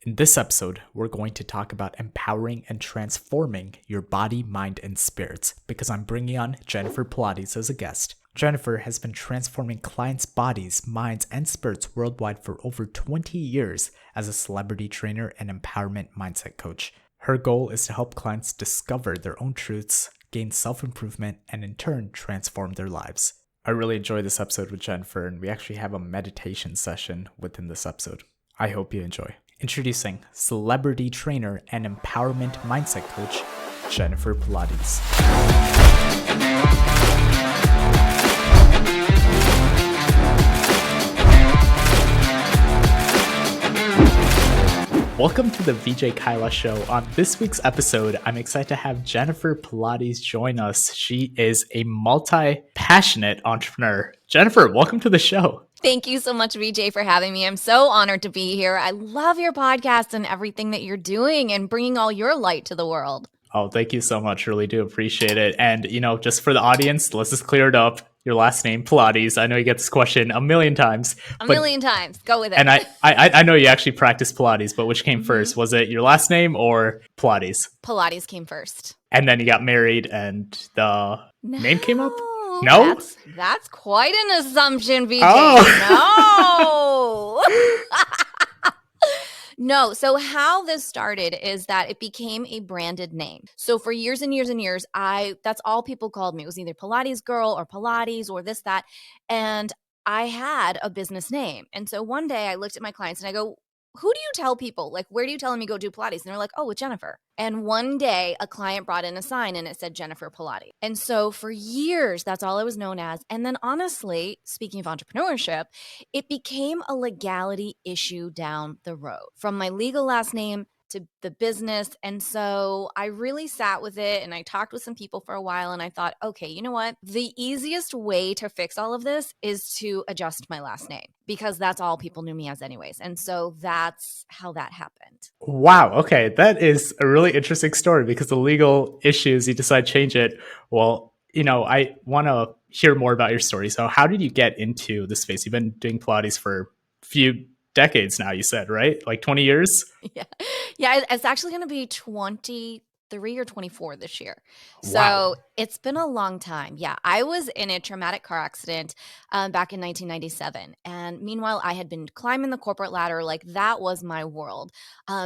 In this episode, we're going to talk about empowering and transforming your body, mind, and spirits because I'm bringing on Jennifer Pilates as a guest. Jennifer has been transforming clients' bodies, minds, and spirits worldwide for over 20 years as a celebrity trainer and empowerment mindset coach. Her goal is to help clients discover their own truths, gain self-improvement, and in turn, transform their lives. I really enjoyed this episode with Jennifer, and we actually have a meditation session within this episode. I hope you enjoy. Introducing celebrity trainer and empowerment mindset coach, Jennifer Pilates. Welcome to the VJ Kyla Show. On this week's episode, I'm excited to have Jennifer Pilates join us. She is a multi-passionate entrepreneur. Jennifer, welcome to the show. Thank you so much, VJ, for having me. I'm so honored to be here. I love your podcast and everything that you're doing and bringing all your light to the world. Oh, thank you so much. Really do appreciate it. And, just for the audience, let's just clear it up. Your last name, Pilates. I know you get this question a million times. A million times. Go with it. And I know you actually practice Pilates, but which came first? Was it your last name or Pilates? Pilates came first. And then you got married and the name came up? No? That's quite an assumption, VJ. Oh. No. No. So how this started is that it became a branded name. So for years and years and years, that's all people called me. It was either Pilates girl or Pilates or this, that. And I had a business name. And so one day I looked at my clients and I go, who do you tell people? Like, where do you tell them you go do Pilates? And they're like, oh, with Jennifer. And one day a client brought in a sign and it said Jennifer Pilates. And so for years, that's all I was known as. And then honestly, speaking of entrepreneurship, it became a legality issue down the road from my legal last name to the business. And so I really sat with it and I talked with some people for a while and I thought, okay, you know what? The easiest way to fix all of this is to adjust my last name because that's all people knew me as anyways. And so that's how that happened. Wow. Okay. That is a really interesting story because the legal issues, you decide to change it. Well, I want to hear more about your story. So how did you get into the space? You've been doing Pilates for a few decades now, you said, right? Like 20 years? Yeah. It's actually going to be 23 or 24 this year. So Wow. It's been a long time. Yeah. I was in a traumatic car accident back in 1997. And meanwhile, I had been climbing the corporate ladder. Like that was my world,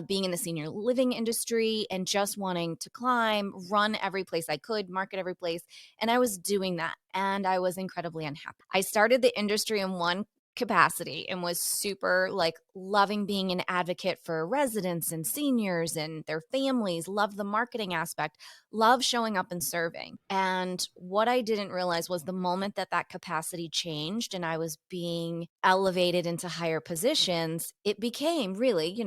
being in the senior living industry and just wanting to climb, run every place I could, market every place. And I was doing that. And I was incredibly unhappy. I started the industry in one capacity and was super loving being an advocate for residents and seniors and their families, love the marketing aspect, love showing up and serving. And what I didn't realize was the moment that capacity changed and I was being elevated into higher positions, it became really,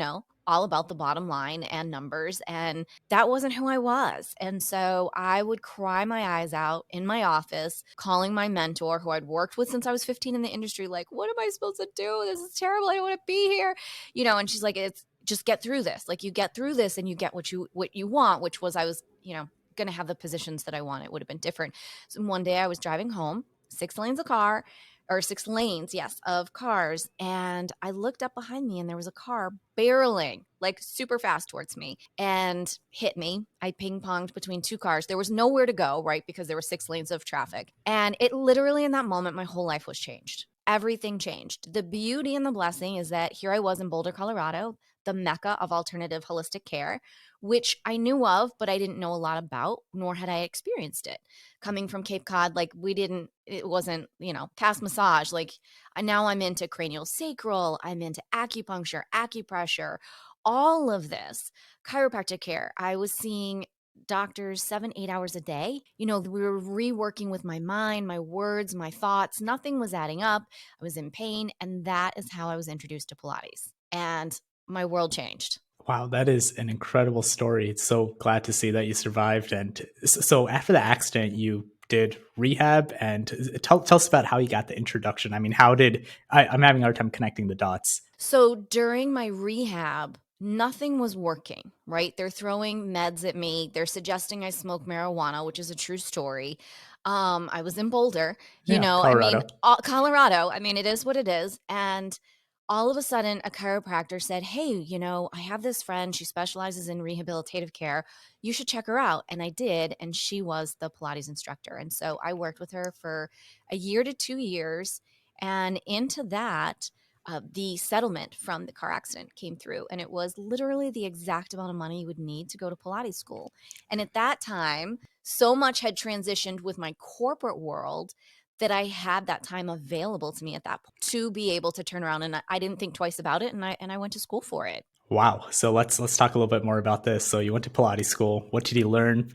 all about the bottom line and numbers. And that wasn't who I was. And so I would cry my eyes out in my office, calling my mentor who I'd worked with since I was 15 in the industry, like, what am I supposed to do? This is terrible. I don't want to be here. And she's like, it's just get through this. Like you get through this and you get what you want, which was I was, going to have the positions that I wanted. It would have been different. So one day I was driving home, 6 lanes, yes, of cars. And I looked up behind me and there was a car barreling like super fast towards me and hit me. I ping-ponged between 2 cars. There was nowhere to go, right? Because there were 6 lanes of traffic. And it literally in that moment, my whole life was changed. Everything changed. The beauty and the blessing is that here I was in Boulder, Colorado, the mecca of alternative holistic care, which I knew of, but I didn't know a lot about, nor had I experienced it. Coming from Cape Cod, it wasn't, past massage. Now I'm into cranial sacral, I'm into acupuncture, acupressure, all of this, chiropractic care. I was seeing doctors 7-8 hours a day. We were reworking with my mind, my words, my thoughts. Nothing was adding up. I was in pain. And that is how I was introduced to Pilates. And my world changed. Wow, that is an incredible story. It's so glad to see that you survived. And so after the accident, you did rehab, and tell us about how you got the introduction. I mean, I'm having a hard time connecting the dots. So during my rehab, nothing was working, right? They're throwing meds at me. They're suggesting I smoke marijuana, which is a true story. I was in Boulder, Colorado. Colorado. I mean, it is what it is. And all of a sudden a chiropractor said, "Hey, I have this friend. She specializes in rehabilitative care. You should check her out." And I did. And she was the Pilates instructor. And so I worked with her for a year to 2 years. And into that, the settlement from the car accident came through. And it was literally the exact amount of money you would need to go to Pilates school. And at that time, so much had transitioned with my corporate world that I had that time available to me at that point to be able to turn around. And I didn't think twice about it. And I went to school for it. Wow. So let's talk a little bit more about this. So you went to Pilates school. What did you learn?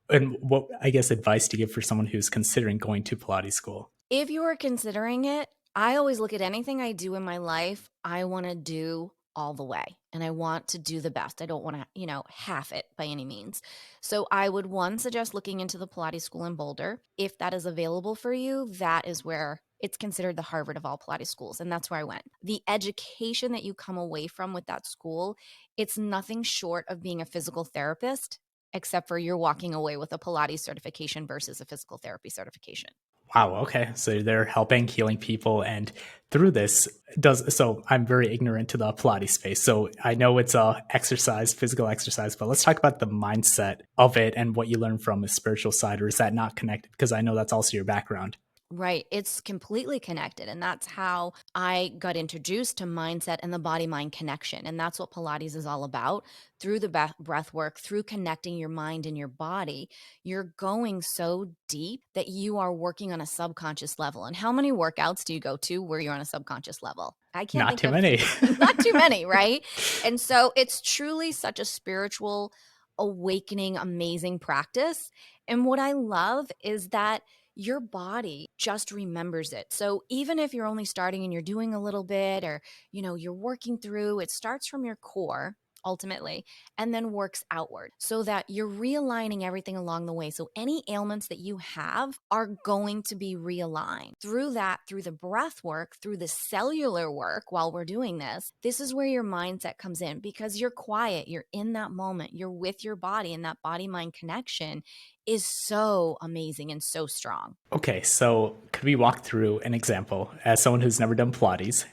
And what, I guess, advice do you give for someone who's considering going to Pilates school? If you are considering it, I always look at anything I do in my life, I want to do all the way and I want to do the best. I don't want to, half it by any means. So I would suggest looking into the Pilates school in Boulder. If that is available for you, that is where it's considered the Harvard of all Pilates schools. And that's where I went. The education that you come away from with that school, it's nothing short of being a physical therapist, except for you're walking away with a Pilates certification versus a physical therapy certification. Wow. Okay. So they're helping, healing people. And through this so I'm very ignorant to the Pilates space. So I know it's a exercise, physical exercise, but let's talk about the mindset of it and what you learn from a spiritual side, or is that not connected? Because I know that's also your background. Right. It's completely connected. And that's how I got introduced to mindset and the body mind connection. And that's what Pilates is all about. Through the breath work, through connecting your mind and your body, you're going so deep that you are working on a subconscious level. And how many workouts do you go to where you're on a subconscious level? I can't Not think too of many. not too many, right? And so it's truly such a spiritual, awakening, amazing practice. And what I love is that your body just remembers it. So even if you're only starting and you're doing a little bit or, you're working through, it starts from your core ultimately and then works outward so that you're realigning everything along the way. So any ailments that you have are going to be realigned through that, through the breath work, through the cellular work. While we're doing this is where your mindset comes in because you're quiet, you're in that moment, you're with your body, and that body mind connection is so amazing and so strong. Okay. So could we walk through an example as someone who's never done Pilates?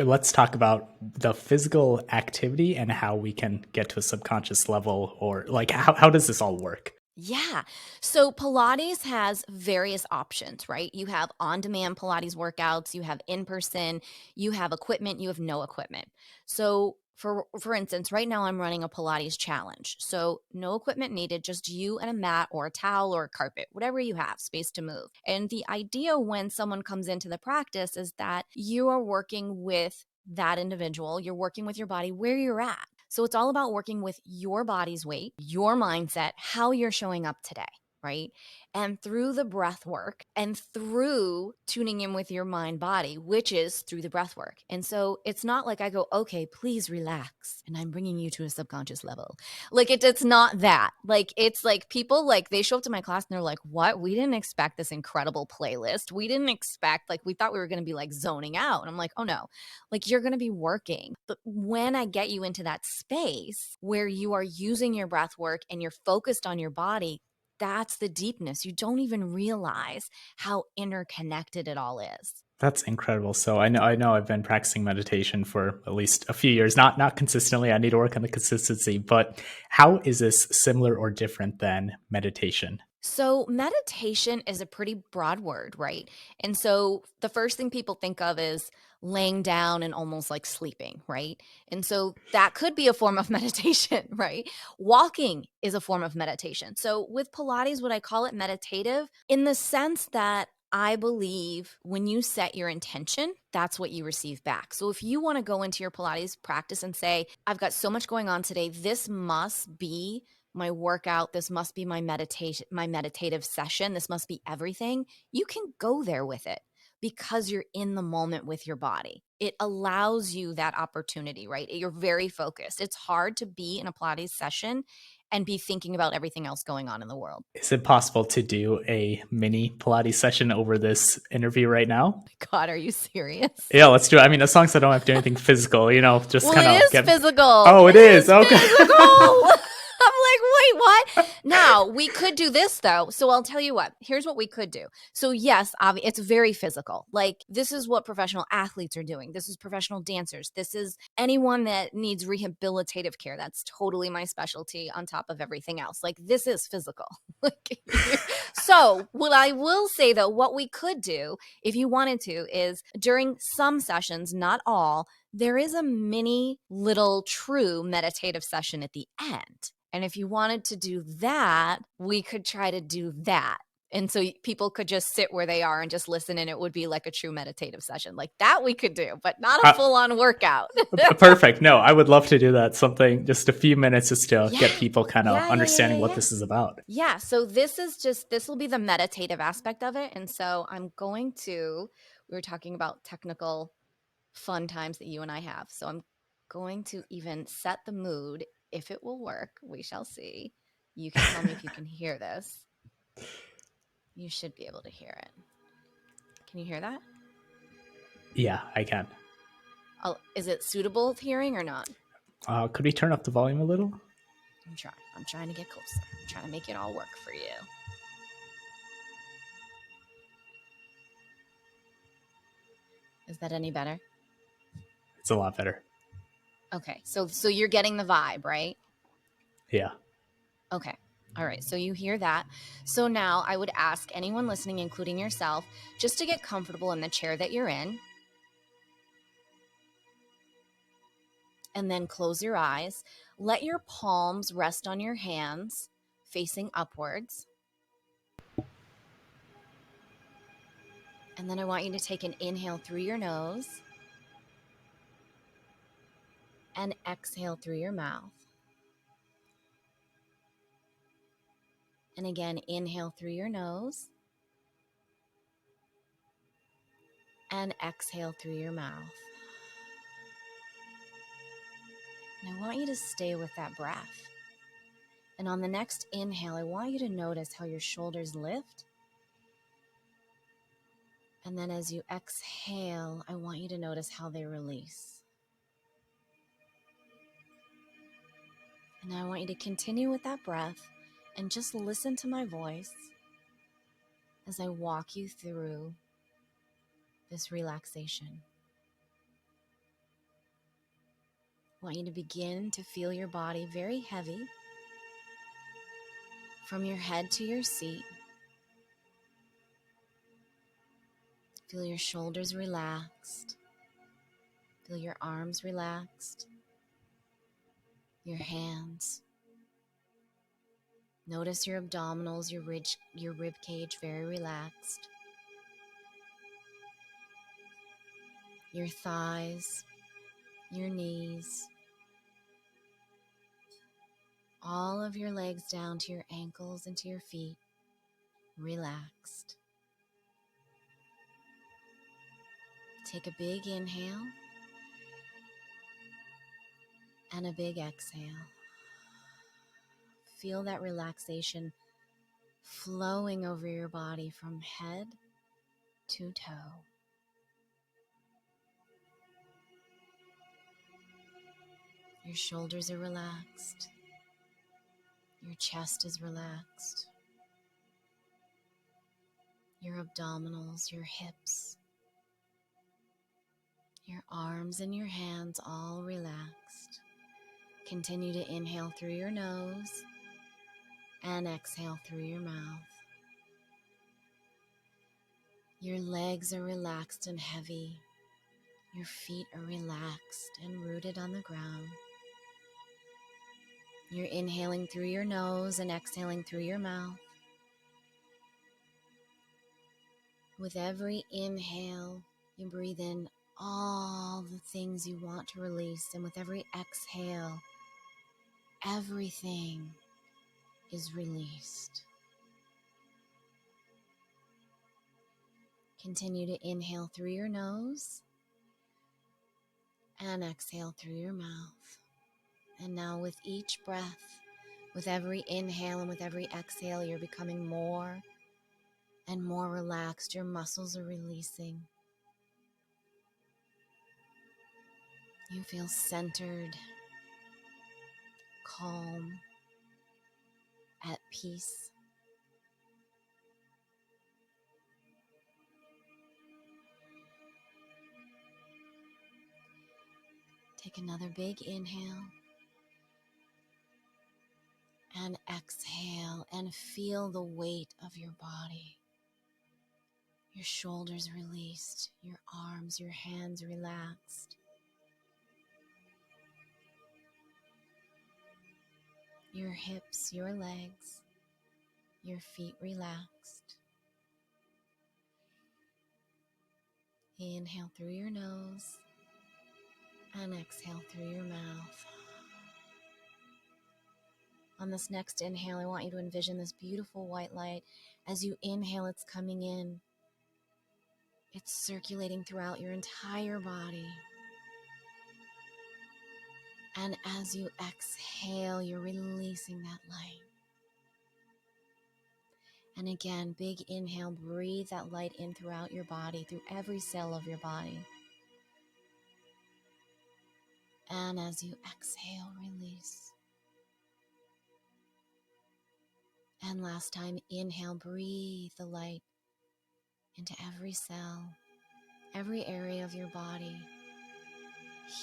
Let's talk about the physical activity and how we can get to a subconscious level, or like how does this all work? Yeah. So Pilates has various options, right? You have on-demand Pilates workouts, you have in-person, you have equipment, you have no equipment. So for instance, right now I'm running a Pilates challenge. So no equipment needed, just you and a mat or a towel or a carpet, whatever you have, space to move. And the idea when someone comes into the practice is that you are working with that individual, you're working with your body where you're at. So it's all about working with your body's weight, your mindset, how you're showing up today, right? And through the breath work and through tuning in with your mind body, which is through the breath work. And so it's not like I go, okay, please relax. And I'm bringing you to a subconscious level. Like it's not that. Like it's like people like they show up to my class and they're like, what? We didn't expect this incredible playlist. We didn't expect, like, we thought we were going to be like zoning out. And I'm like, oh no, like you're going to be working. But when I get you into that space where you are using your breath work and you're focused on your body, that's the deepness. You don't even realize how interconnected it all is. That's incredible. So I know I've been practicing meditation for at least a few years, not consistently. I need to work on the consistency, but how is this similar or different than meditation? So, meditation is a pretty broad word, right? And so, the first thing people think of is laying down and almost like sleeping, right? And so, that could be a form of meditation, right? Walking is a form of meditation. So, with Pilates, would I call it meditative in the sense that I believe when you set your intention, that's what you receive back. So if you want to go into your Pilates practice and say, I've got so much going on today, this must be my workout, this must be my meditation, my meditative session, this must be everything, you can go there with it because you're in the moment with your body. It allows you that opportunity, right? You're very focused. It's hard to be in a Pilates session and be thinking about everything else going on in the world. Is it possible to do a mini Pilates session over this interview right now? God, are you serious? Yeah, let's do it. I mean, as long as I don't have to do anything physical, just Well, kind it of is get. physical. Oh, it is. Okay. Physical. I'm like, Wait, what? Now, we could do this though. So I'll tell you what. Here's what we could do. So yes, it's very physical. Like this is what professional athletes are doing. This is professional dancers. This is anyone that needs rehabilitative care. That's totally my specialty on top of everything else. Like this is physical. So what I will say though, what we could do if you wanted to is during some sessions, not all, there is a mini little true meditative session at the end. And if you wanted to do that, we could try to do that. And so people could just sit where they are and just listen, and it would be like a true meditative session. Like that we could do, but not a full-on workout. Perfect. No, I would love to do that. Something, just a few minutes just to get people kind of understanding what this is about. Yeah. So this will be the meditative aspect of it. And so we were talking about technical fun times that you and I have. So I'm going to even set the mood. If it will work, we shall see. You can tell me if you can hear this. You should be able to hear it. Can you hear that? Yeah, I can. Is it suitable hearing or not? Could we turn up the volume a little? I'm trying to get closer. I'm trying to make it all work for you. Is that any better? It's a lot better. Okay. So you're getting the vibe, right? Yeah. Okay. All right. So you hear that. So now I would ask anyone listening, including yourself, just to get comfortable in the chair that you're in. And then close your eyes. Let your palms rest on your hands facing upwards. And then I want you to take an inhale through your nose and exhale through your mouth. And again, inhale through your nose and exhale through your mouth. And I want you to stay with that breath. And on the next inhale, I want you to notice how your shoulders lift. And then as you exhale, I want you to notice how they release. And I want you to continue with that breath and just listen to my voice as I walk you through this relaxation. I want you to begin to feel your body very heavy from your head to your seat. Feel your shoulders relaxed. Feel your arms relaxed. Your hands. Notice your abdominals, your rib cage very relaxed. Your thighs, your knees. All of your legs down to your ankles and to your feet, relaxed. Take a big inhale and a big exhale. Feel that relaxation flowing over your body from head to toe. Your shoulders are relaxed. Your chest is relaxed. Your abdominals, your hips, your arms and your hands all relaxed. Continue to inhale through your nose and exhale through your mouth. Your legs are relaxed and heavy. Your feet are relaxed and rooted on the ground. You're inhaling through your nose and exhaling through your mouth. With every inhale, you breathe in all the things you want to release. And with every exhale, everything is released. Continue to inhale through your nose and exhale through your mouth. And now with each breath, with every inhale and with every exhale, you're becoming more and more relaxed. Your muscles are releasing. You feel centered, calm, at peace. Take another big inhale and exhale, and feel the weight of your body. Your shoulders released, your arms, your hands relaxed. Your hips, your legs, your feet relaxed. Inhale through your nose and exhale through your mouth. On this next inhale, I want you to envision this beautiful white light. As you inhale, it's coming in. It's circulating throughout your entire body. And as you exhale, you're releasing that light. And again, big inhale, breathe that light in throughout your body, through every cell of your body. And as you exhale, release. And last time, inhale, breathe the light into every cell, every area of your body,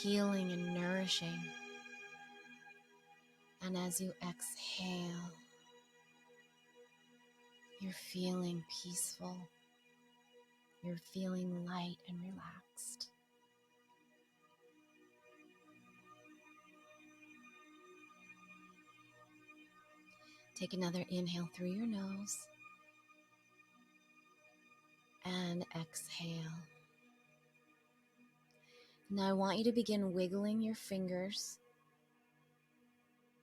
healing and nourishing. And as you exhale, you're feeling peaceful. You're feeling light and relaxed. Take another inhale through your nose and exhale. Now I want you to begin wiggling your fingers,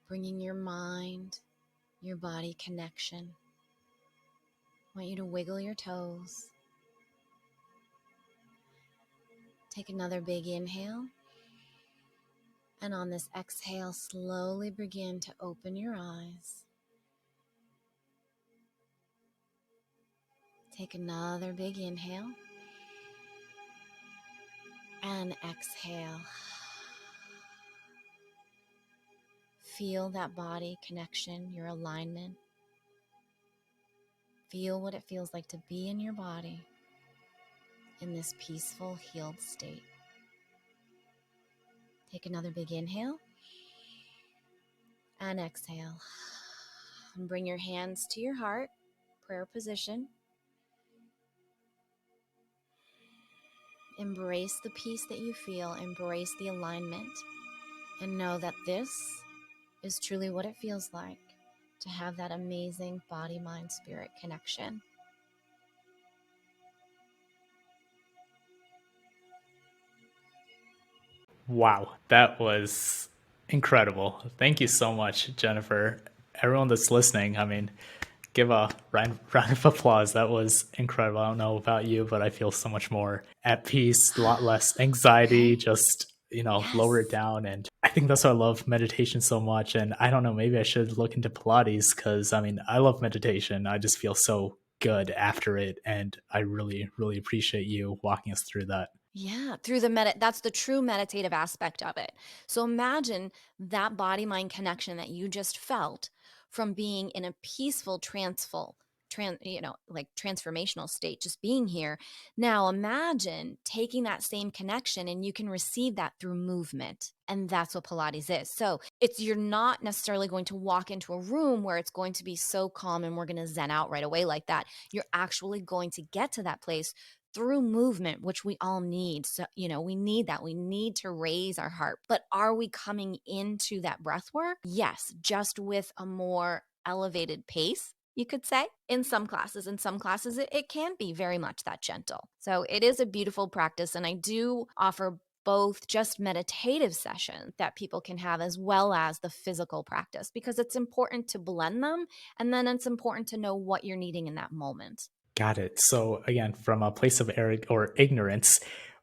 bringing your mind, your body connection. I want you to wiggle your toes. Take another big inhale. And on this exhale, slowly begin to open your eyes. Take another big inhale. And exhale. Feel that body connection, your alignment. Feel what it feels like to be in your body in this peaceful, healed state. Take another big inhale and exhale. And bring your hands to your heart, prayer position. Embrace the peace that you feel, embrace the alignment, and know that this is truly what it feels like to have that amazing body, mind, spirit connection. Wow, that was incredible. Thank you so much, Jennifer. Everyone that's listening, I mean, give a round of applause. That was incredible. I don't know about you, but I feel so much more at peace, a lot less anxiety, Okay. just, lower it Yes. down. And I think that's why I love meditation so much. And I don't know, maybe I should look into Pilates because, I mean, I love meditation. I just feel so good after it. And I really, really appreciate you walking us through that. Yeah, through that's the true meditative aspect of it. So imagine that body mind connection that you just felt from being in a peaceful like transformational state, just being here. Now imagine taking that same connection and you can receive that through movement. And that's what Pilates is. So you're not necessarily going to walk into a room where it's going to be so calm and we're going to zen out right away like that. You're actually going to get to that place through movement, which we all need. So, we need that. We need to raise our heart. But are we coming into that breath work? Yes, just with a more elevated pace, you could say. In some classes, it can be very much that gentle. So it is a beautiful practice. And I do offer both just meditative sessions that people can have as well as the physical practice, because it's important to blend them. And then it's important to know what you're needing in that moment. Got it. So again, from a place of or ignorance,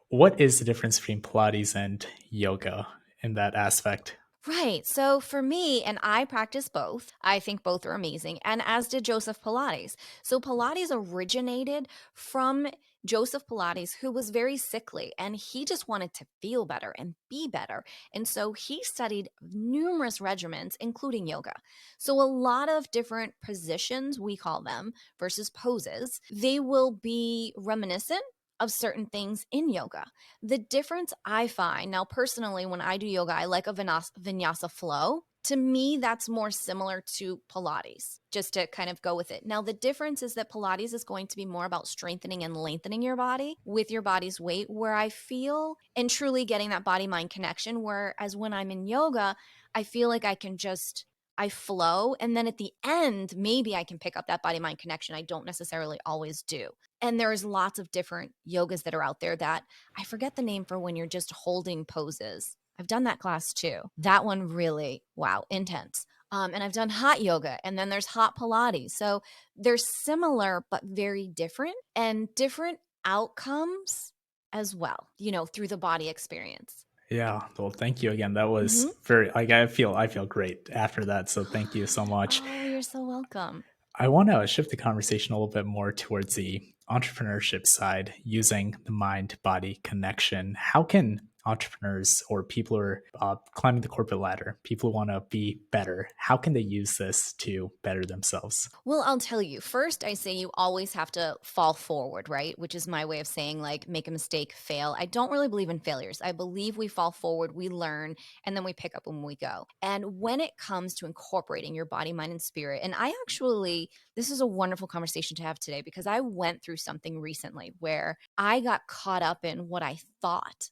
what is the difference between Pilates and yoga in that aspect? Right. So for me, and I practice both, I think both are amazing, and as did Joseph Pilates. So Pilates originated from Joseph Pilates, who was very sickly and he just wanted to feel better and be better. And so he studied numerous regimens, including yoga. So a lot of different positions, we call them, versus poses, they will be reminiscent of certain things in yoga. The difference I find now, personally, when I do yoga, I like a vinyasa flow. To me, that's more similar to Pilates, just to kind of go with it. Now, the difference is that Pilates is going to be more about strengthening and lengthening your body with your body's weight, where I feel and truly getting that body mind connection. Whereas when I'm in yoga, I feel like I flow. And then at the end, maybe I can pick up that body mind connection. I don't necessarily always do. And there's lots of different yogas that are out there that I forget the name for when you're just holding poses. I've done that class too. That one really, wow, intense. And I've done hot yoga, and then there's hot Pilates. So they're similar, but very different, and different outcomes as well, through the body experience. Yeah. Well, thank you again. That was Mhm. very like I feel great after that. So thank you so much. Oh, you're so welcome. I want to shift the conversation a little bit more towards the entrepreneurship side using the mind body connection. How can entrepreneurs or people who are climbing the corporate ladder, people who want to be better, how can they use this to better themselves? Well, I'll tell you. First, I say you always have to fall forward, right? Which is my way of saying, like, make a mistake, fail. I don't really believe in failures. I believe we fall forward, we learn, and then we pick up when we go. And when it comes to incorporating your body, mind, and spirit, and this is a wonderful conversation to have today, because I went through something recently where I got caught up in what I thought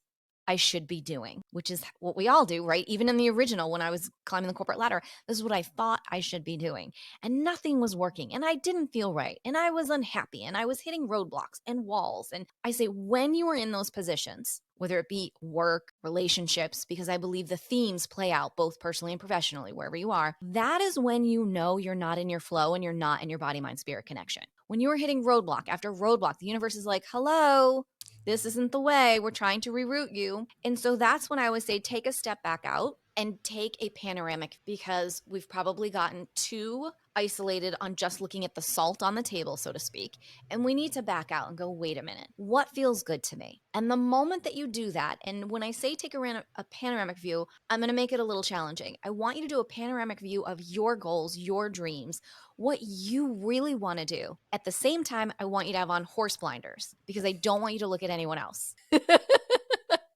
I should be doing, which is what we all do, right? Even in the original, when I was climbing the corporate ladder, this is what I thought I should be doing, and nothing was working, and I didn't feel right, and I was unhappy, and I was hitting roadblocks and walls. And I say, when you are in those positions, whether it be work, relationships, because I believe the themes play out both personally and professionally, wherever you are, that is when you know you're not in your flow and you're not in your body, mind, spirit connection. When you are hitting roadblock after roadblock, the universe is like, hello, this isn't the way. We're trying to reroute you. And so that's when I would say, take a step back out and take a panoramic, because we've probably gotten too isolated on just looking at the salt on the table, so to speak. And we need to back out and go, wait a minute, what feels good to me? And the moment that you do that, and when I say take a panoramic view, I'm going to make it a little challenging. I want you to do a panoramic view of your goals, your dreams, what you really want to do. At the same time, I want you to have on horse blinders, because I don't want you to look at anyone else.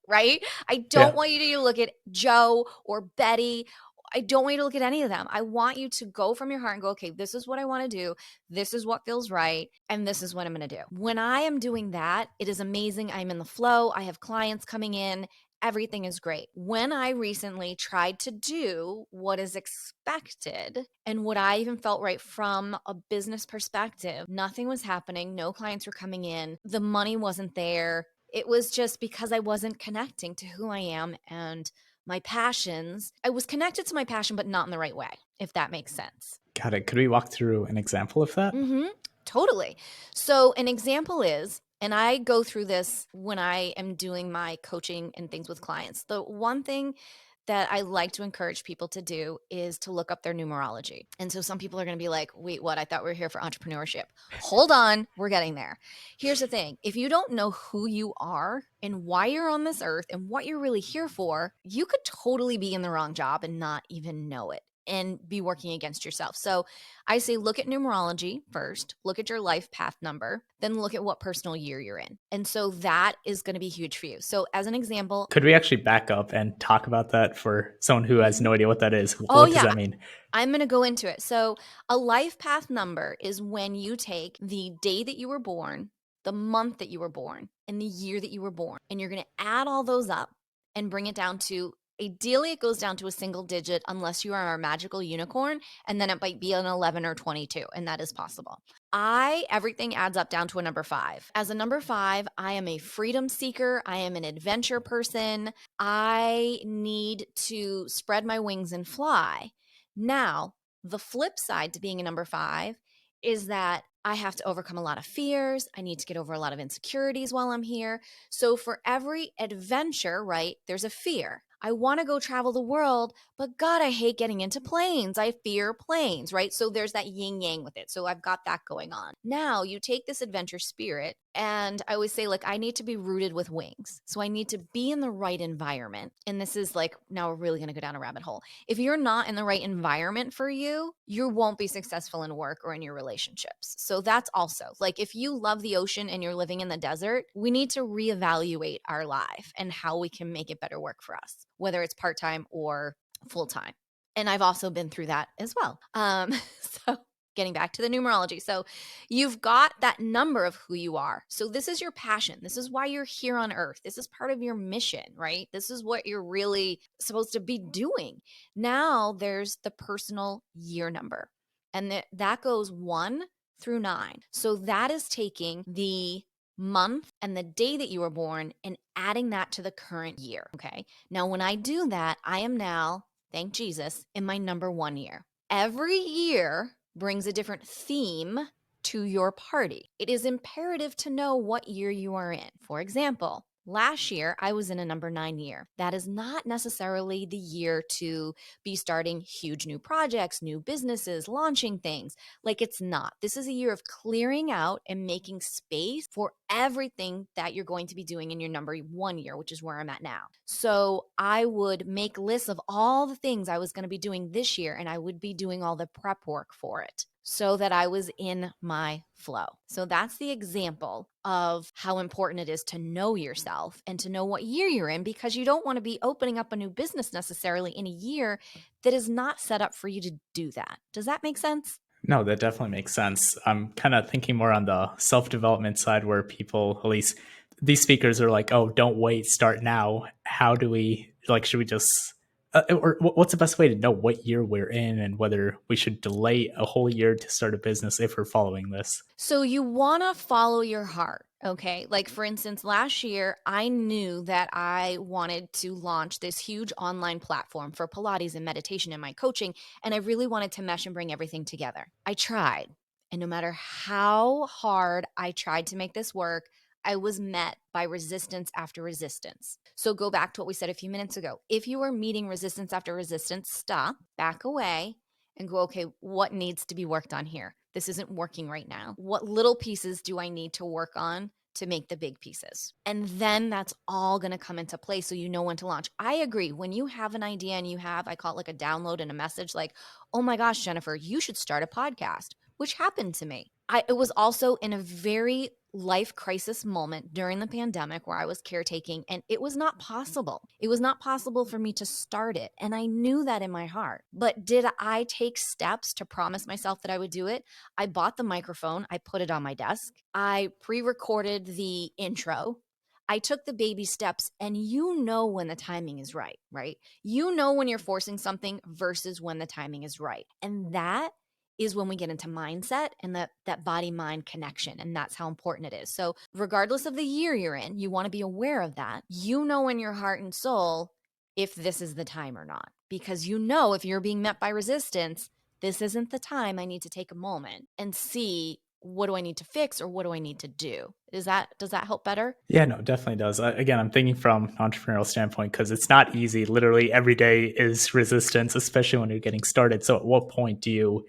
Right? I don't Yeah. want you to look at Joe or Betty. I don't want you to look at any of them. I want you to go from your heart and go, okay, this is what I want to do. This is what feels right. And this is what I'm going to do. When I am doing that, it is amazing. I'm in the flow. I have clients coming in. Everything is great. When I recently tried to do what is expected and what I even felt right from a business perspective, nothing was happening. No clients were coming in. The money wasn't there. It was just because I wasn't connecting to who I am and my passions. I was connected to my passion, but not in the right way, if that makes sense. Got it. Could we walk through an example of that? Totally. So an example is, and I go through this when I am doing my coaching and things with clients. The one thing that I like to encourage people to do is to look up their numerology. And so some people are going to be like, wait, what? I thought we were here for entrepreneurship. Hold on, we're getting there. Here's the thing. If you don't know who you are and why you're on this earth and what you're really here for, you could totally be in the wrong job and not even know it and be working against yourself. So I say, look at numerology first, look at your life path number, then look at what personal year you're in. And so that is going to be huge for you. So as an example, Could we actually back up and talk about that for someone who has no idea what that is? oh What does yeah, that mean? I'm going to go into it. So a life path number is when you take the day that you were born, the month that you were born, and the year that you were born, and you're going to add all those up and bring it down to, ideally it goes down to a single digit unless you are a magical unicorn, and then it might be an 11 or 22, and that is possible. Everything adds up down to a number 5. As a number 5, I am a freedom seeker. I am an adventure person. I need to spread my wings and fly. Now, the flip side to being a number 5 is that I have to overcome a lot of fears. I need to get over a lot of insecurities while I'm here. So for every adventure, right, there's a fear. I want to go travel the world, but God, I hate getting into planes. I fear planes, right? So there's that yin yang with it. So I've got that going on. Now you take this adventure spirit And I always say, like, I need to be rooted with wings. So I need to be in the right environment. And this is like, now we're really going to go down a rabbit hole. If you're not in the right environment for you, you won't be successful in work or in your relationships. So that's also like, if you love the ocean and you're living in the desert, we need to reevaluate our life and how we can make it better work for us, whether it's part time or full time. And I've also been through that as well. So getting back to the numerology. So you've got that number of who you are. So this is your passion. This is why you're here on earth. This is part of your mission, right? This is what you're really supposed to be doing. Now there's the personal year number, and that goes 1 through 9. So that is taking the month and the day that you were born and adding that to the current year. Okay. Now, when I do that, I am now, thank Jesus, in my number 1 year. Every year brings a different theme to your party. It is imperative to know what year you are in. For example, last year, I was in a number 9 year. That is not necessarily the year to be starting huge new projects, new businesses, launching things. Like, it's not. This is a year of clearing out and making space for everything that you're going to be doing in your number 1 year, which is where I'm at now. So I would make lists of all the things I was going to be doing this year, and I would be doing all the prep work for it so that I was in my flow. So that's the example of how important it is to know yourself and to know what year you're in, because you don't want to be opening up a new business necessarily in a year that is not set up for you to do that. Does that make sense? No, that definitely makes sense. I'm kind of thinking more on the self development side where people, at least these speakers, are like, oh, don't wait, start now. How do we, like, should we just, or what's the best way to know what year we're in and whether we should delay a whole year to start a business if we're following this? So you want to follow your heart. Okay. Like, for instance, last year, I knew that I wanted to launch this huge online platform for Pilates and meditation and my coaching. And I really wanted to mesh and bring everything together. I tried. And no matter how hard I tried to make this work, I was met by resistance after resistance. So go back to what we said a few minutes ago. If you are meeting resistance after resistance, stop, back away, and go, okay, what needs to be worked on here? This isn't working right now. What little pieces do I need to work on to make the big pieces? And then that's all going to come into play so you know when to launch. I agree. When you have an idea and you have, I call it like a download and a message like, oh my gosh, Jennifer, you should start a podcast, which happened to me. It was also in a very life crisis moment during the pandemic where I was caretaking, and it was not possible. It was not possible for me to start it. And I knew that in my heart. But did I take steps to promise myself that I would do it? I bought the microphone, I put it on my desk, I pre recorded the intro. I took the baby steps, and you know when the timing is right, right? You know when you're forcing something versus when the timing is right. And that is when we get into mindset and that body mind connection. And that's how important it is. So regardless of the year you're in, you want to be aware of that. You know in your heart and soul if this is the time or not, because you know if you're being met by resistance, this isn't the time. I need to take a moment and see, what do I need to fix or what do I need to do? Does that help better? Yeah, no, it definitely does. Again, I'm thinking from an entrepreneurial standpoint because it's not easy. Literally every day is resistance, especially when you're getting started. So at what point do you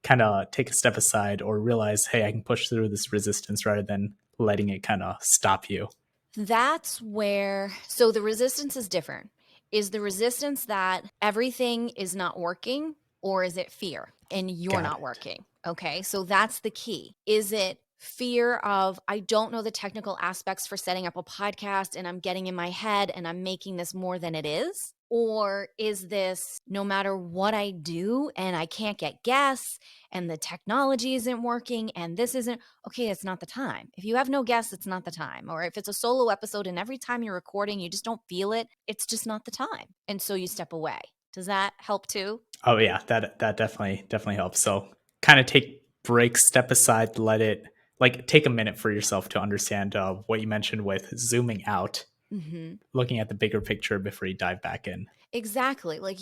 kind of take a step aside or realize, hey, I can push through this resistance rather than letting it kind of stop you? That's where, so the resistance is different. Is the resistance that everything is not working, or is it fear and you're Got not it. working? Okay. So that's the key. Is it fear of, I don't know the technical aspects for setting up a podcast and I'm getting in my head and I'm making this more than it is? Or is this, no matter what I do and I can't get guests and the technology isn't working and this isn't, okay, it's not the time. If you have no guests, it's not the time. Or if it's a solo episode and every time you're recording, you just don't feel it, it's just not the time. And so you step away. Does that help too? Oh yeah, that definitely helps. So kind of take breaks, step aside, let it like take a minute for yourself to understand what you mentioned with zooming out, Mm-hmm. looking at the bigger picture before you dive back in. Exactly. Like,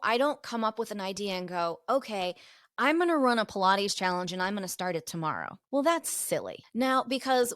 I don't come up with an idea and go, okay, I'm going to run a Pilates challenge and I'm going to start it tomorrow. Well, that's silly. Now, because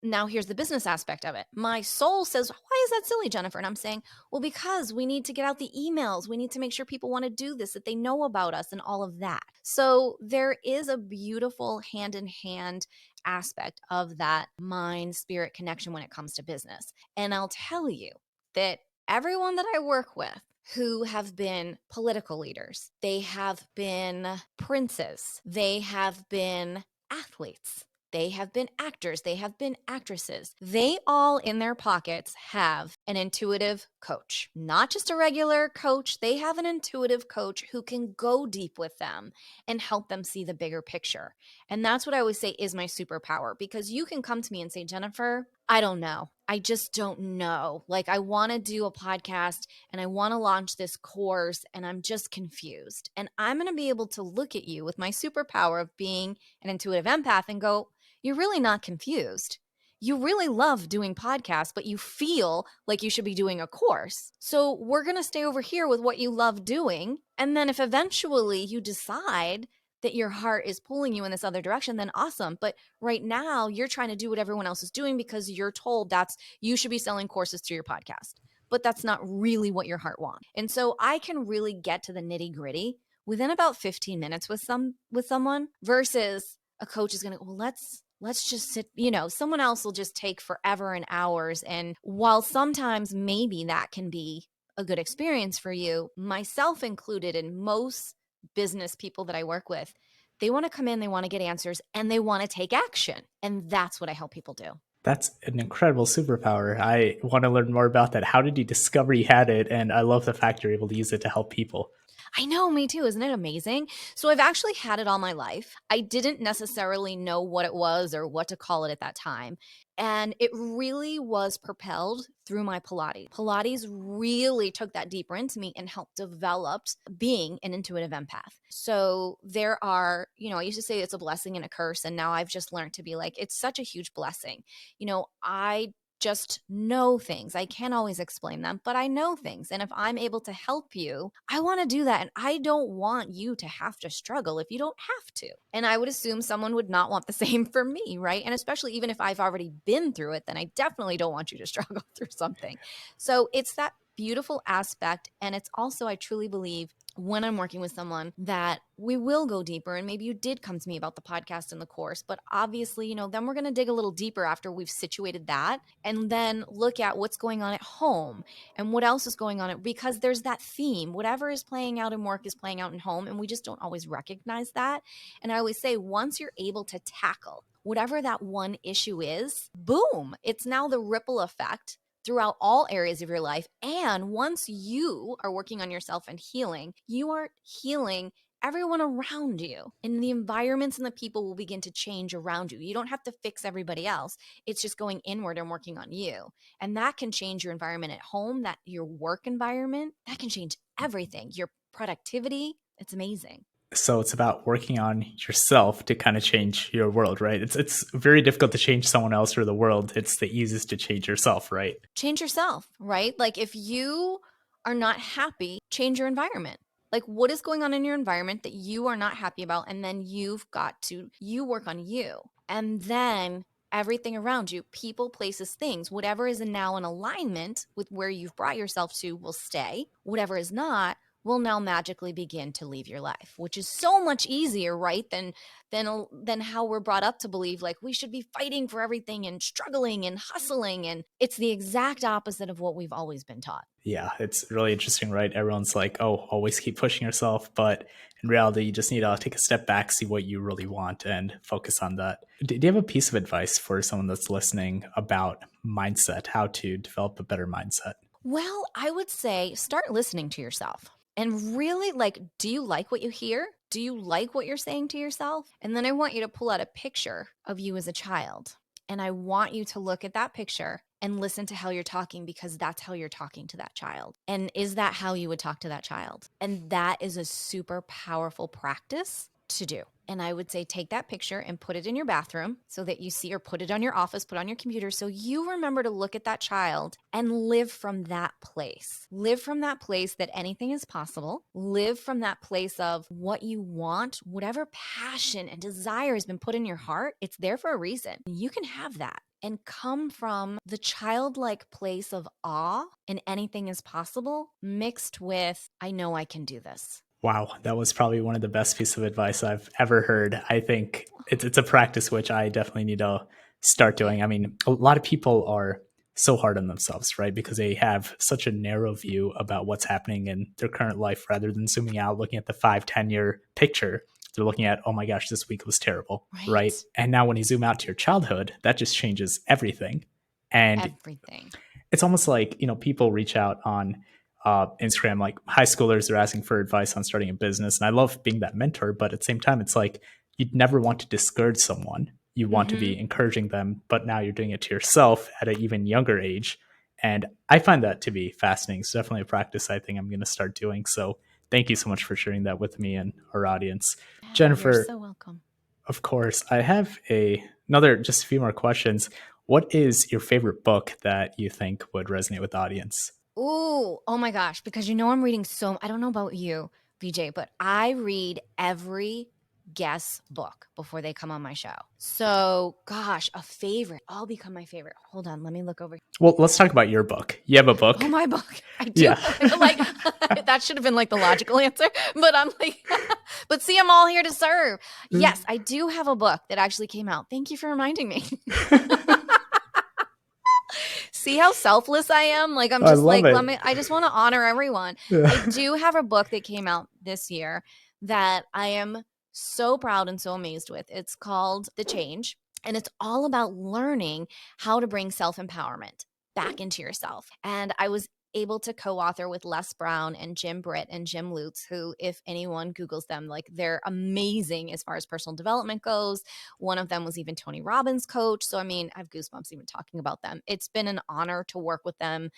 Now here's the business aspect of it. My soul says, why is that silly, Jennifer? And I'm saying, well, because we need to get out the emails. We need to make sure people want to do this, that they know about us and all of that. So there is a beautiful hand in hand aspect of that mind spirit connection when it comes to business. And I'll tell you that everyone that I work with who have been political leaders, they have been princes, they have been athletes, they have been actors, they have been actresses. They all in their pockets have an intuitive coach, not just a regular coach. They have an intuitive coach who can go deep with them and help them see the bigger picture. And that's what I always say is my superpower, because you can come to me and say, Jennifer, I don't know. I just don't know. Like, I want to do a podcast and I want to launch this course and I'm just confused. And I'm going to be able to look at you with my superpower of being an intuitive empath and go, you're really not confused. You really love doing podcasts, but you feel like you should be doing a course. So we're going to stay over here with what you love doing. And then if eventually you decide that your heart is pulling you in this other direction, then awesome. But right now you're trying to do what everyone else is doing because you're told that's you should be selling courses through your podcast. But that's not really what your heart wants. And so I can really get to the nitty-gritty within about 15 minutes with someone versus a coach is going to, well, let's just sit, someone else will just take forever and hours. And while sometimes maybe that can be a good experience for you, myself included, and most business people that I work with, they want to come in, they want to get answers, and they want to take action. And that's what I help people do. That's an incredible superpower. I want to learn more about that. How did you discover you had it? And I love the fact you're able to use it to help people. I know, me too. Isn't it amazing? So I've actually had it all my life. I didn't necessarily know what it was or what to call it at that time. And it really was propelled through my Pilates. Pilates really took that deeper into me and helped develop being an intuitive empath. So there are, I used to say it's a blessing and a curse. And now I've just learned to be like, it's such a huge blessing. I just know things. I can't always explain them, but I know things. And if I'm able to help you, I want to do that. And I don't want you to have to struggle if you don't have to. And I would assume someone would not want the same for me, right? And especially even if I've already been through it, then I definitely don't want you to struggle through something. So it's that beautiful aspect. And it's also, I truly believe, when I'm working with someone that we will go deeper. And maybe you did come to me about the podcast and the course, but obviously, then we're going to dig a little deeper after we've situated that and then look at what's going on at home and what else is going on, because there's that theme. Whatever is playing out in work is playing out in home, and we just don't always recognize that. And I always say, once you're able to tackle whatever that one issue is, boom, it's now the ripple effect throughout all areas of your life. And once you are working on yourself and healing, you are healing everyone around you, and the environments and the people will begin to change around you. You don't have to fix everybody else. It's just going inward and working on you. And that can change your environment at home, that your work environment, that can change everything, your productivity. It's amazing. So it's about working on yourself to kind of change your world, right? It's very difficult to change someone else or the world. It's the easiest to change yourself, right? Change yourself, right? Like if you are not happy, change your environment. Like what is going on in your environment that you are not happy about? And then you work on you. And then everything around you, people, places, things, whatever is now in alignment with where you've brought yourself to will stay. Whatever is not will now magically begin to leave your life, which is so much easier, right? Than how we're brought up to believe like we should be fighting for everything and struggling and hustling. And it's the exact opposite of what we've always been taught. Yeah, it's really interesting, right? Everyone's like, oh, always keep pushing yourself. But in reality, you just need to take a step back, see what you really want, and focus on that. Do you have a piece of advice for someone that's listening about mindset, how to develop a better mindset? Well, I would say start listening to yourself. And really, do you like what you hear? Do you like what you're saying to yourself? And then I want you to pull out a picture of you as a child. And I want you to look at that picture and listen to how you're talking, because that's how you're talking to that child. And is that how you would talk to that child? And that is a super powerful practice to do. And I would say take that picture and put it in your bathroom so that you see, or put it on your office, put it on your computer, so you remember to look at that child and live from that place. Live from that place that anything is possible. Live from that place of what you want, whatever passion and desire has been put in your heart, it's there for a reason. You can have that. and come from the childlike place of awe and anything is possible mixed with, I know I can do this. Wow, that was probably one of the best pieces of advice I've ever heard. I think it's a practice which I definitely need to start Yeah. doing. I mean, a lot of people are so hard on themselves, right? Because they have such a narrow view about what's happening in their current life rather than zooming out, looking at the 5, 10 year picture. They're looking at, oh my gosh, this week was terrible, right? Right. And now when you zoom out to your childhood, that just changes everything. And Everything. it's almost like, people reach out on Instagram, like high schoolers are asking for advice on starting a business. And I love being that mentor, but at the same time, it's like you'd never want to discourage someone. You want to Mm-hmm. be encouraging them, but now you're doing it to yourself at an even younger age. And I find that to be fascinating. It's definitely a practice I think I'm going to start doing. So thank you so much for sharing that with me and our audience. Yeah, you're Jennifer, so welcome. of course, I have another just a few more questions. What is your favorite book that you think would resonate with the audience? Ooh, oh my gosh, because I'm reading I don't know about you, VJ, but I read every guest book before they come on my show. So, gosh, a favorite. I'll become my favorite. Hold on, let me look over. Well, let's talk about your book. You have a Oh, book? my book. I do. Yeah. Like, that should have been like the logical answer, but I'm like, but see, I'm all here to serve. Yes, I do have a book that actually came out. Thank you for reminding me. See how selfless I am? Like, I'm I just love like, it. I just want to honor everyone. I do have a book that came out this year that I am so proud and so amazed with. It's called The Change, and it's all about learning how to bring self empowerment back into yourself. And I was able to co-author with Les Brown and Jim Britt and Jim Lutz, who, if anyone Googles them, like, they're amazing as far as personal development goes. One of them was even Tony Robbins' coach. So, I mean, I have goosebumps even talking about them. It's been an honor to work with them,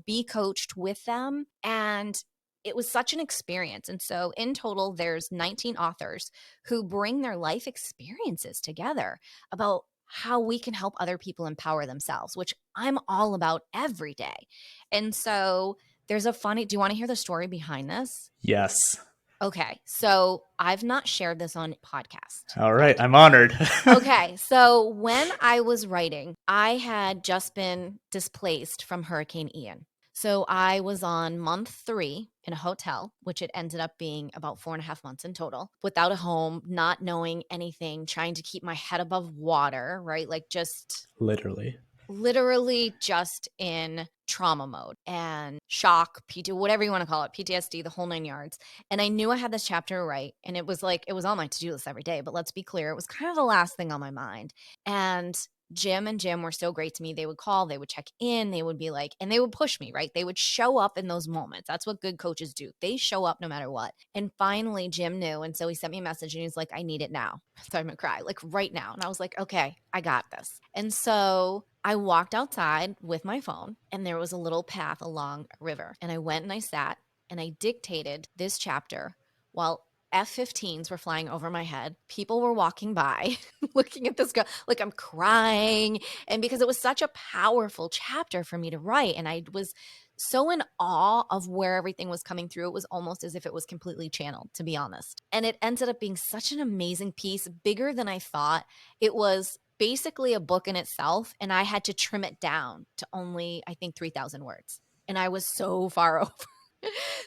be coached with them. And it was such an experience. And so in total, there's 19 authors who bring their life experiences together about how we can help other people empower themselves, which I'm all about every day. And so there's do you want to hear the story behind this? Yes. Okay. So I've not shared this on podcast All right. yet. I'm honored. Okay, so when I was writing, I had just been displaced from Hurricane Ian. So I was on month 3 in a hotel, which it ended up being about 4.5 months in total, without a home, not knowing anything, trying to keep my head above water, right? Like, just Literally. literally just in trauma mode and shock, whatever you want to call it, PTSD, the whole 9 yards. And I knew I had this chapter to write, and it was on my to-do list every day. But let's be clear, it was kind of the last thing on my mind. And Jim were so great to me. They would call, they would check in, they would be like, and they would push me, right? They would show up in those moments. That's what good coaches do. They show up no matter what. And finally, Jim knew. And so he sent me a message and he's like, I need it now. So I'm gonna cry, like, right now. And I was like, okay, I got this. And so I walked outside with my phone, and there was a little path along a river. And I went and I sat and I dictated this chapter while F-15s were flying over my head. People were walking by looking at this girl, like, I'm crying. And because it was such a powerful chapter for me to write, and I was so in awe of where everything was coming through, it was almost as if it was completely channeled, to be honest. And it ended up being such an amazing piece, bigger than I thought. It was basically a book in itself, and I had to trim it down to only, I think, 3,000 words. And I was so far over.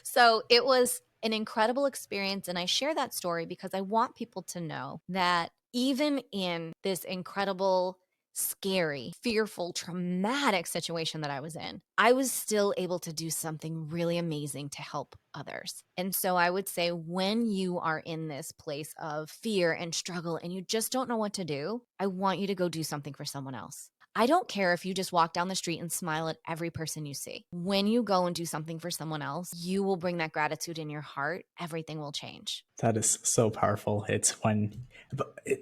So it was an incredible experience. And I share that story because I want people to know that even in this incredible, scary, fearful, traumatic situation that I was in, I was still able to do something really amazing to help others. And so I would say, when you are in this place of fear and struggle and you just don't know what to do, I want you to go do something for someone else. I don't care if you just walk down the street and smile at every person you see. When you go and do something for someone else, you will bring that gratitude in your heart. Everything will change. That is so powerful. It's when,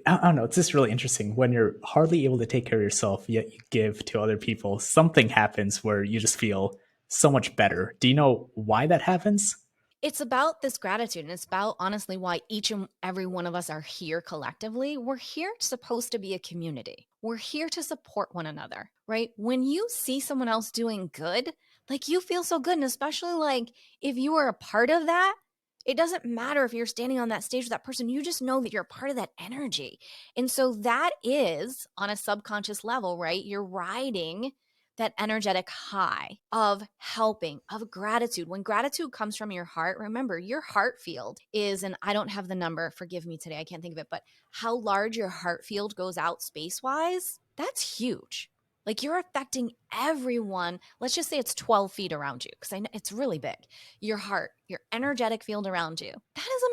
I don't know, it's just really interesting. When you're hardly able to take care of yourself, yet you give to other people, something happens where you just feel so much better. Do you know why that happens? It's about this gratitude, and it's about, honestly, why each and every one of us are here collectively. We're here supposed to be a community. We're here to support one another, right? When you see someone else doing good, like, you feel so good. And especially, like, if you were a part of that, It doesn't matter if you're standing on that stage with that person, you just know that you're a part of that energy. And so that is on a subconscious level, right? You're riding that energetic high of helping, of gratitude. When gratitude comes from your heart, remember your heart field is, and I don't have the number, forgive me today, I can't think of it, but how large your heart field goes out space-wise, that's huge. Like you're affecting everyone. Let's just say it's 12 feet around you because I know it's really big. Your heart, your energetic field around you. That is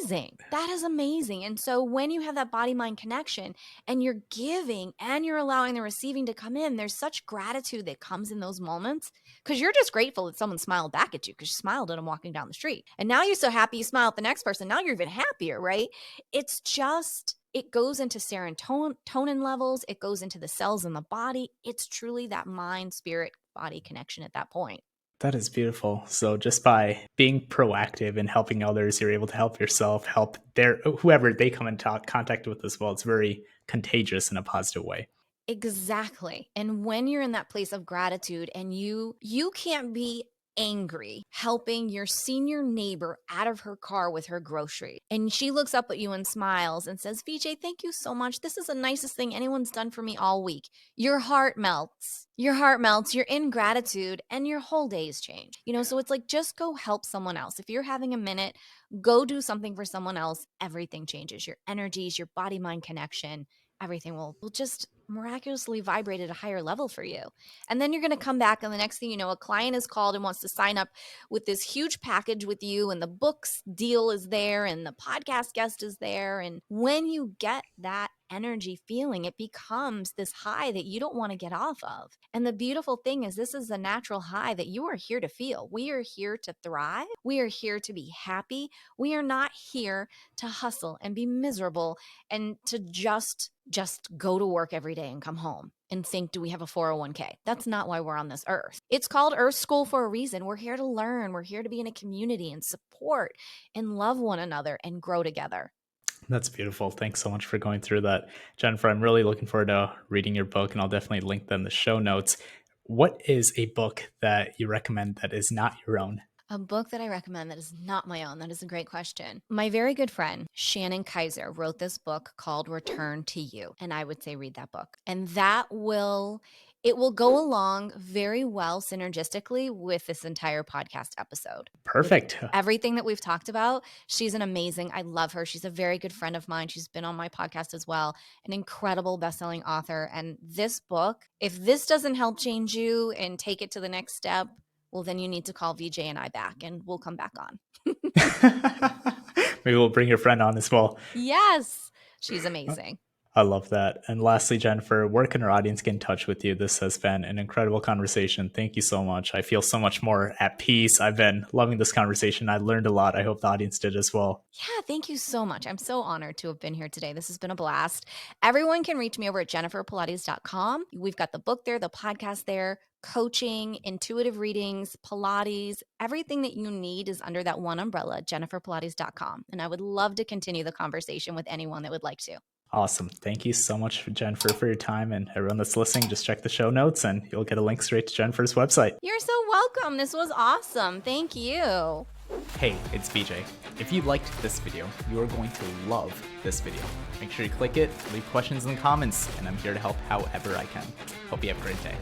amazing. That is amazing. And so when you have that body-mind connection and you're giving and you're allowing the receiving to come in, there's such gratitude that comes in those moments because you're just grateful that someone smiled back at you because you smiled at them walking down the street. And now you're so happy you smile at the next person. Now you're even happier, right? It's just, it goes into serotonin levels. It goes into the cells in the body. It's truly that mind, spirit, body connection at that point. That is beautiful. So just by being proactive and helping others, you're able to help yourself, help whoever they come in contact with as well. It's very contagious in a positive way. Exactly. And when you're in that place of gratitude and you can't be angry helping your senior neighbor out of her car with her groceries. And she looks up at you and smiles and says, VJ, thank you so much. This is the nicest thing anyone's done for me all week. Your heart melts. Your heart melts. You're in gratitude and your whole day is changed. So it's like, just go help someone else. If you're having a minute, go do something for someone else. Everything changes. Your energies, your body-mind connection, everything will just miraculously vibrate at a higher level for you. And then you're going to come back and the next thing you know, a client is called and wants to sign up with this huge package with you and the books deal is there and the podcast guest is there. And when you get that energy feeling, it becomes this high that you don't want to get off of. And the beautiful thing is this is a natural high that you are here to feel. We are here to thrive. We are here to be happy. We are not here to hustle and be miserable and to just go to work every day and come home and think, do we have a 401k? That's not why we're on this earth. It's called Earth School for a reason. We're here to learn. We're here to be in a community and support and love one another and grow together. That's beautiful. Thanks so much for going through that, Jennifer. I'm really looking forward to reading your book, and I'll definitely link them in the show notes. What is a book that you recommend that is not your own? A book that I recommend that is not my own. That is a great question. My very good friend, Shannon Kaiser, wrote this book called Return to You. And I would say read that book. And it will go along very well synergistically with this entire podcast episode. Perfect. With everything that we've talked about. She's I love her. She's a very good friend of mine. She's been on my podcast as well. An incredible best-selling author. And this book, if this doesn't help change you and take it to the next step, well, then you need to call VJ and I back and we'll come back on. Maybe we'll bring your friend on as well. Yes, she's amazing. I love that. And lastly, Jennifer, where can our audience get in touch with you? This has been an incredible conversation. Thank you so much. I feel so much more at peace. I've been loving this conversation. I learned a lot. I hope the audience did as well. Yeah, thank you so much. I'm so honored to have been here today. This has been a blast. Everyone can reach me over at jenniferpilates.com. We've got the book there, the podcast there, coaching, intuitive readings, Pilates, everything that you need is under that one umbrella, jenniferpilates.com. And I would love to continue the conversation with anyone that would like to. Awesome. Thank you so much, Jennifer, for your time. And everyone that's listening, just check the show notes and you'll get a link straight to Jennifer's website. You're so welcome. This was awesome. Thank you. Hey, it's BJ. If you liked this video, you are going to love this video. Make sure you click it, leave questions in the comments, and I'm here to help however I can. Hope you have a great day.